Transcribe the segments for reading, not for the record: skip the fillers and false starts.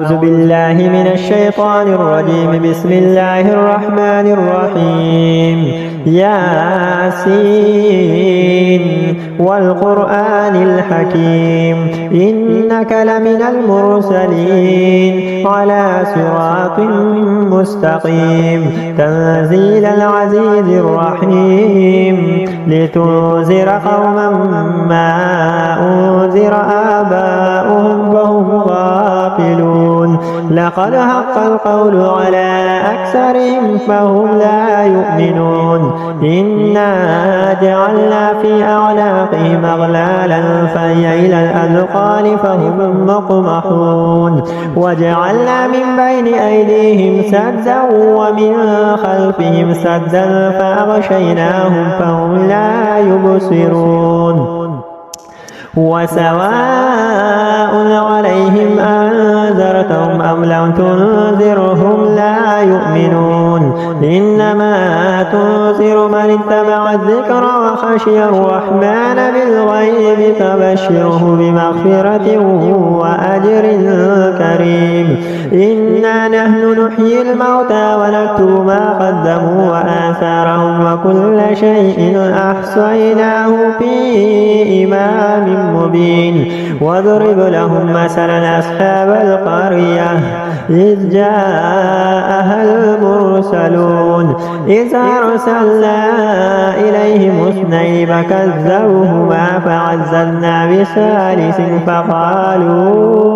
أعوذ بالله من الشيطان الرجيم. بسم الله الرحمن الرحيم. ياسين والقرآن الحكيم إنك لمن المرسلين على صراط مستقيم تنزيل العزيز الرحيم لتنذر قوما ما أنذر آباؤهم فهم غافلون لقد حق القول على أكثرهم فهم لا يؤمنون إنا جعلنا في أعناقهم أغلالا فهي إلى الأذقان فهم مقمحون وجعلنا من بين أيديهم سدا ومن خلفهم سدا فأغشيناهم فهم لا يبصرون وسواء عليهم أنذرتهم أم لم تنذرهم لا يؤمنون إنما تنذر من اتبع الذكر وخشي الرحمن بالغيب فبشره بمغفرة وأجر كريم إنا نحن نحيي الموتى ونكتب ما قدموا وآثارهم وكل شيء أحصيناه في إمام مبين واضرب لهم مثلا أصحاب القرية إذ جاءها المرسلون إذ أرسلنا إليهم اثنين فكذبوهما فعززنا بثالث فقالوا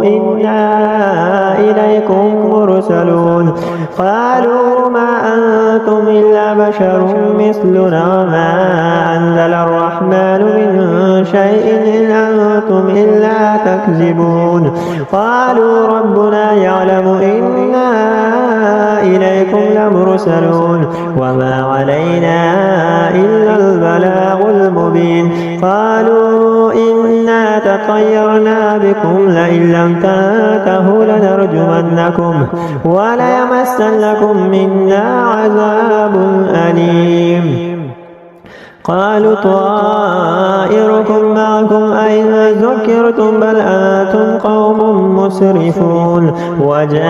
إنا إليكم مرسلون قالوا ما أنتم إلا بشر مثلنا وما أنزل الرحمن من شيء إن أنتم إلا تكذبون قالوا ربنا يعلم إنا إليكم لمرسلون وما علينا إلا البلاغ المبين قالوا إنا تطيرنا بكم لئن لم تنتهوا لنرجمنكم وليمسنكم منا عذاب أليم قالوا طائركم معكم أين ذكرتم بل أنتم قوم مسرفون وجاء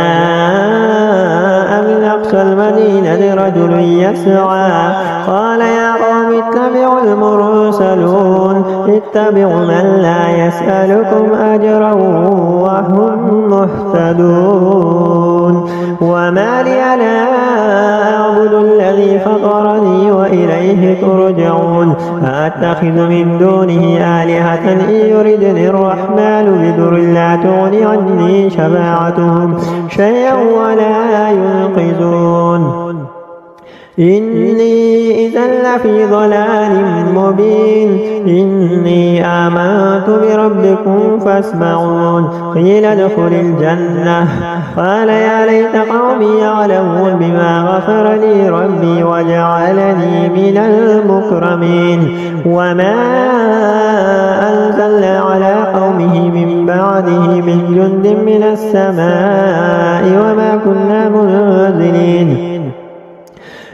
من أقصى المدينة رجل يسعى قال يا قوم اتبعوا المرسلون اتبعوا من لا يسألكم أجرا وهم مهتدون وما لي لا أعبد الذي فطرني وإليه ترجعون أتخذ من دونه آلهة إن يردني الرحمن بضر لا تغني عني شفاعتهم شيئا ولا ينقذون إني إذا لفي ضلال مبين إني آمنت بربكم فاسمعون قيل ادخل الجنة قال يا ليت قومي يعلمون بما غفر لي ربي وجعلني من المكرمين وما أنزلنا على قومه من بعده من جند من السماء وما كنا منزلين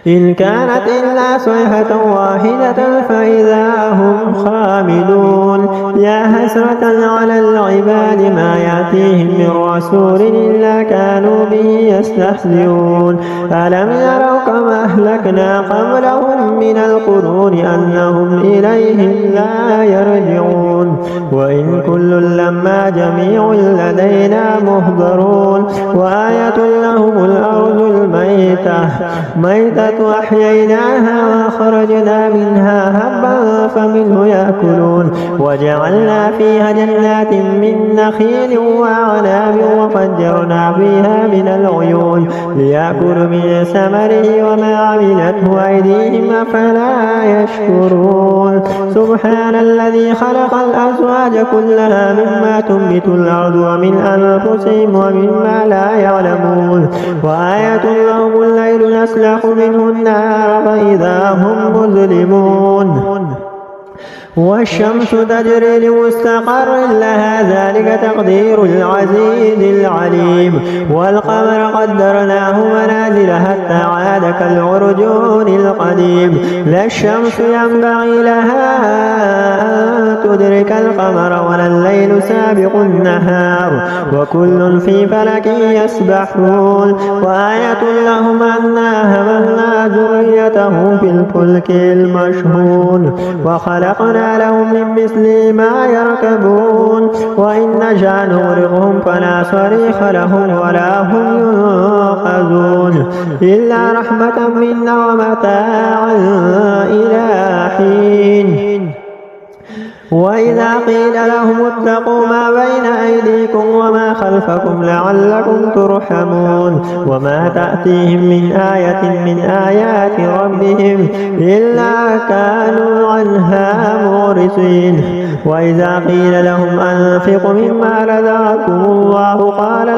إن كانت إلا صيحة واحدة فإذا هم خامدون يا حسرة على العباد ما يأتيهم من رسول إلا كانوا به يستهزئون ألم يروا كما أهلكنا قبلهم من القرون أنهم إليهم لا يرجعون وإن كل لما جميع لدينا مهضرون وآية لهم الأرض الميتة أحييناها وأخرجنا منها هبا فمنه يأكلون وجعلنا فيها جنات من نخيل وأعناب وفجرنا فيها من العيون ليأكلوا من ثمره وما عملته أيديهم أفلا يشكرون سبحان الذي خلق الأزواج كلها مما تنبت الأرض ومن أنفسهم ومما لا يعلمون وآية لهم الليل نسلخ منه النار فإذا هم مظلمون والشمس تجري لمستقر لها ذلك تقدير العزيز العليم والقمر قدرناه منازل حتى عاد كالعرجون القديم لا الشمس ينبغي لها أن تدرك القمر ولا الليل سابق النهار وكل في فلك يسبحون وآية لهم أنا حملنا ذريته في الفلك المشحون وخلقنا لهم من مثل ما يركبون وإن نشأ نغرقهم فلا صريخ لهم ولا هم ينقذون إلا رحمة منا ومتاعا إلى حين وإذا قيل لهم اتقوا ما بين أيديكم وما خلفكم لعلكم ترحمون وما تأتيهم من آية من آيات ربهم إلا كانوا عنها معرضين وإذا قيل لهم أنفقوا مما رزقكم الله قال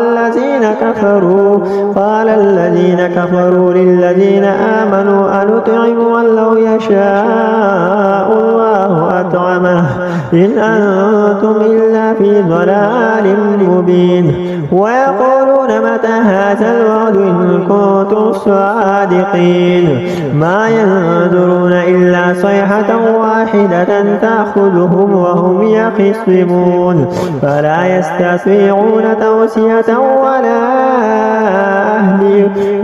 الذين كفروا للذين آمنوا أنطعم من لو يشاء الله أطعمه إن أنتم إلا في ضلال مبين ويقولون متى هذا الوعد إن كنتم صادقين ما ينظرون إلا صيحة واحدة تأخذهم وهم يخصمون فلا يستطيعون توصية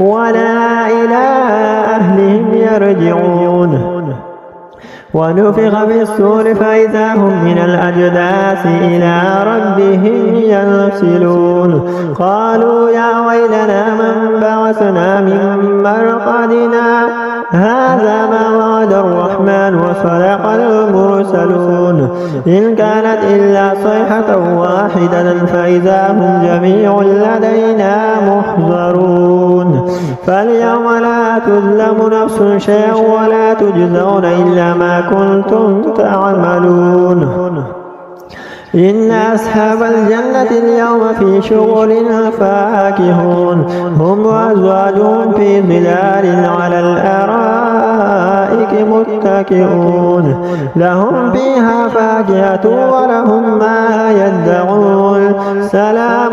ولا إلى أهلهم يرجعون ونفخ في الصور فإذا هم من الأجداث إلى ربهم ينسلون قالوا يا ويلنا من بعثنا من مرقدنا هذا ما وعد الرحمن وصدق المرسلون إن كانت إلا صيحة واحدة فإذا هم جميع لدينا محضرون فاليوم لا تظلم نفس شيئا ولا تجزون إلا ما كنتم تعملون إن أصحاب الجنة اليوم في شغل فاكهون هم وأزواجهم في ظلال على الأرائك متكئون لهم فيها فاكهة ولهم ما يدعون سلام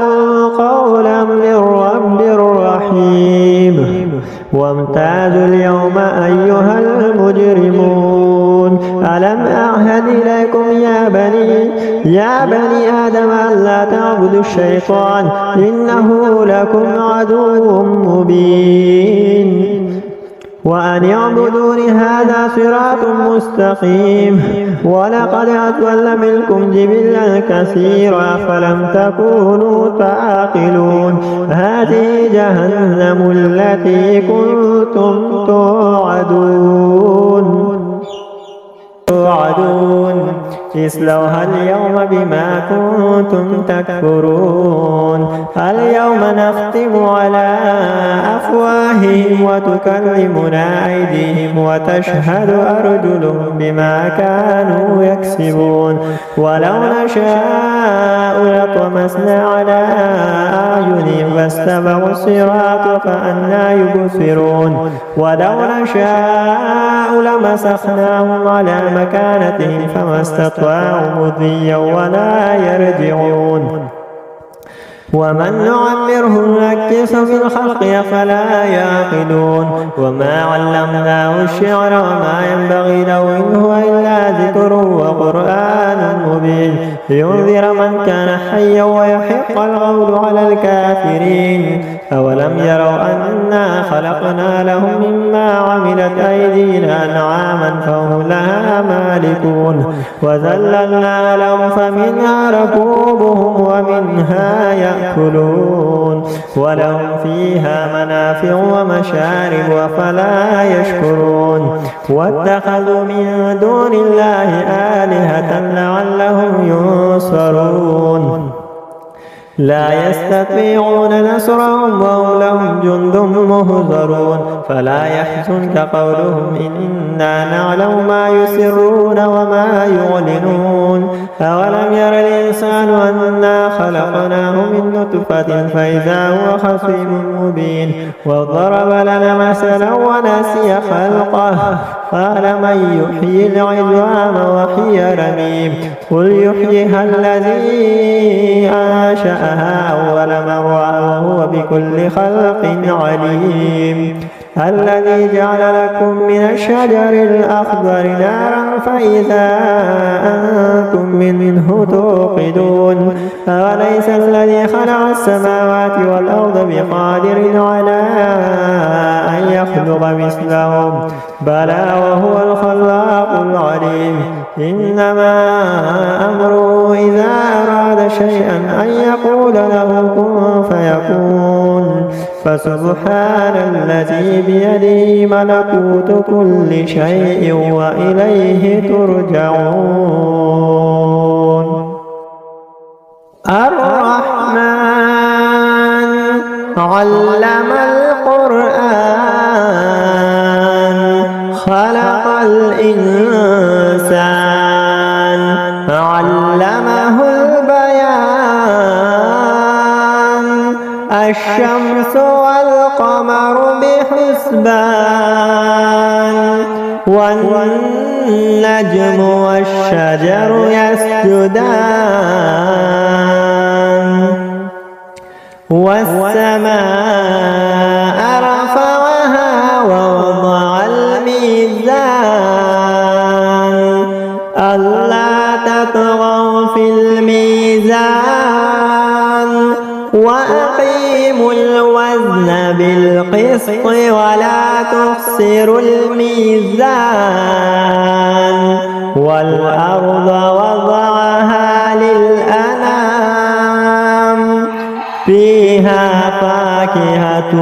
قولا من رب رحيم وامتازوا اليوم أيها المجرمون ألم أعهد إليكم يا بني آدم ألا تعبدوا الشيطان إنه لكم عدو مبين وأن يعبدون هذا صراط مستقيم ولقد أضل منكم جبلا كثيرا فلم تكونوا تعقلون هذه جهنم التي كنتم توعدون اصلوها اليوم بما كنتم تكفرون اليوم نختم على أفواههم وتكلمنا أيديهم وتشهد أرجلهم بما كانوا يكسبون ولو نشاء لطمسنا على أعينهم فاستبقوا الصراط فأنى يبصرون ولو نشاء لمسخناهم على مكانتهم فما استطاعوا مضيا ولا يرجعون ومن نعمره نكسه في الخلق أفلا يعقلون وما علمناه الشعر وما ينبغي له إن هو إلا ذكر وقرآن مبين لينذر من كان حيا ويحق القول على الكافرين أولم يروا أنا خلقنا لهم مما عملت أيدينا أنعاما فهم لها مالكون وذللنا لهم فمنها ركوبهم ومنها يأكلون ولهم فيها منافع ومشارب أفلا يشكرون واتخذوا من دون الله آلهة لعلهم ينصرون لا يستطيعون نصرهم وهم لهم جند مهضرون فلا يحزنك قولهم إنا نعلم ما يسرون وما يعلنون أولم ير الإنسان أنا خلقناه من نطفة فإذا هو خصيم مبين وضرب لنا مثلا ونسي خلقه قال من يحيي العظام وهي رميم قل يحييها الذي أنشأها أول مرة وهو بكل خلق عليم الذي جعل لكم من الشجر الأخضر نارا فإذا أنتم منه توقدون أوليس الذي خلق السماوات والأرض بقادر على أن يخلق مثلهم بلى وهو الخلاق العليم إنما أمره إذا أراد شيئا أن يقول له كن فيكون فسبحان الذي بيده ملكوت كل شيء وإليه ترجعون الرحمن علم القرآن خلق الإنسان علمه البيان الشمس والقمر بحسبان والنجم والشجر يسجدان والسماء رفعها ووضع الميزان ألا تطغوا في الميزان وأقيموا الوزن بالقسط ولا تخسروا الميزان والأرض وضعها للأنام فيها فاكهة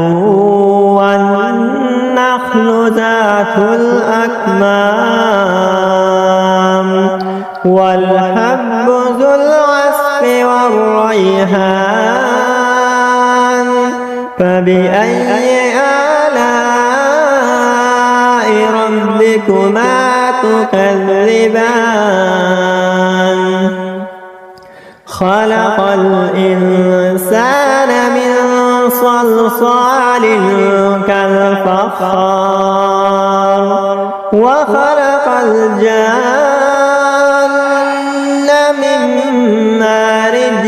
والنخل ذات الأكمام والحب ذو العصف والريحان فبأي آلاء ربكما تكذبان خلق الإنسان من صلصال كالفخار وخلق الجان من مارج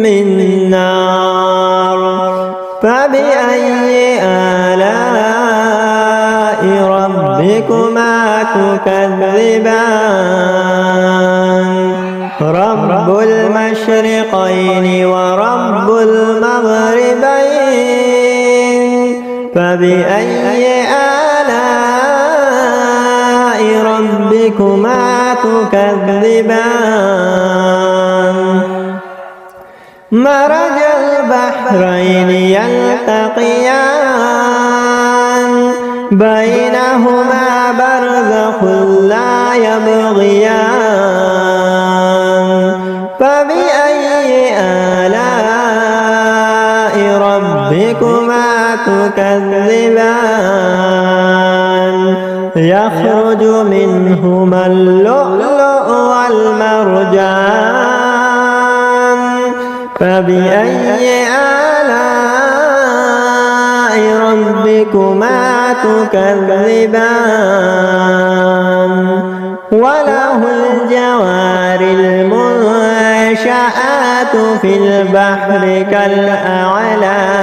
من نار فبأي آلاء ربكما تكذبان رب المشرقين ورب المغربين فبأي آلاء ربكما تكذبان مرج البحرين يلتقيان بينهما برزخ لا يبغيان فبأي آلاء ربكما تكذبان يخرج منهما اللؤلؤ والمرجان فبأي آلاء ربكما تكذبان وله الجوار المنشآت في البحر كالأعلام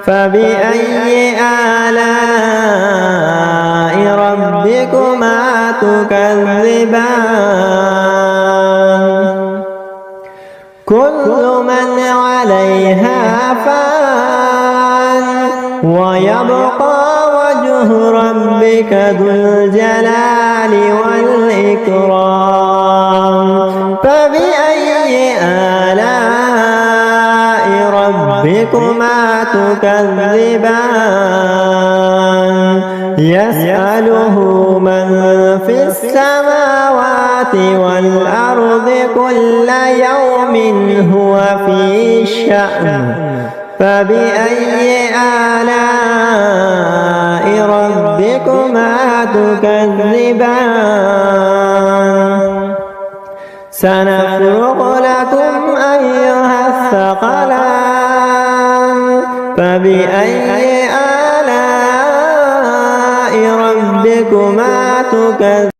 فبأي آلاء ربكما تكذبان كل من عليها فان ويبقى وجه ربك ذو الجلال والإكرام فبأي آلاء ربكما تكذبان يسأله من في السماوات والأرض كل يوم هو في شأن فبأي آلاء ربكما تكذبان سنفرغ لكم أيها الثقلان فبأي آلاء ربكما تكذبان.